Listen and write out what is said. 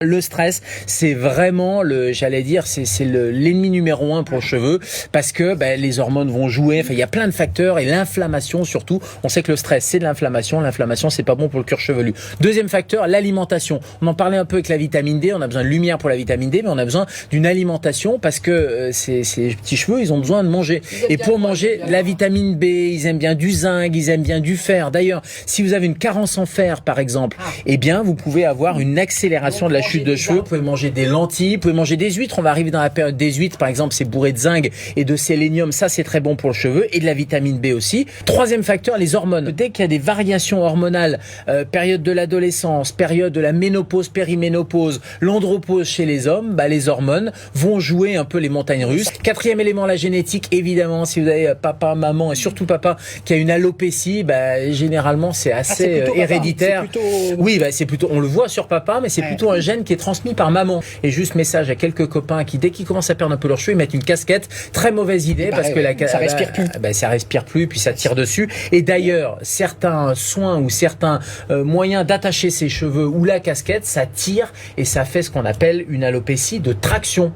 Le stress, c'est vraiment j'allais dire, c'est l'ennemi numéro 1 pour le cheveu, parce que les hormones vont jouer. Enfin, il y a plein de facteurs, et l'inflammation surtout. On sait que le stress, c'est de l'inflammation. L'inflammation, c'est pas bon pour le cuir chevelu. Deuxième facteur, l'alimentation. On en parlait un peu avec la vitamine D. On a besoin de lumière pour la vitamine D, mais on a besoin d'une alimentation parce que ces petits cheveux, ils ont besoin de manger. Et pour manger, la vitamine B, ils aiment bien du zinc, ils aiment bien du fer. D'ailleurs, si vous avez une carence en fer, par exemple, eh bien, vous pouvez avoir une accélération de la chute de cheveux. Vous pouvez manger des lentilles, vous pouvez manger des huîtres. On va arriver dans la période des huîtres, par exemple, c'est bourré de zinc et de sélénium. Ça, c'est très bon pour le cheveu, et de la vitamine B aussi. Troisième facteur, les hormones. Dès qu'il y a des variations hormonales, période de l'adolescence, période de la ménopause, périménopause, l'andropause chez les hommes, les hormones vont jouer un peu les montagnes russes. Quatrième élément, la génétique. Évidemment, si vous avez papa, maman et surtout papa qui a une alopécie, généralement c'est assez héréditaire. Oui, c'est plutôt, on le voit sur papa, mais c'est plutôt un gène qui est transmis par maman. Et juste message à quelques copains qui, dès qu'ils commencent à perdre un peu leurs cheveux, ils mettent une casquette. Très mauvaise idée, parce que ça respire plus. Ça respire plus, puis ça tire dessus. Et d'ailleurs, certains soins ou certains moyens d'attacher ses cheveux ou la casquette, ça tire et ça fait ce qu'on appelle une alopécie de traction.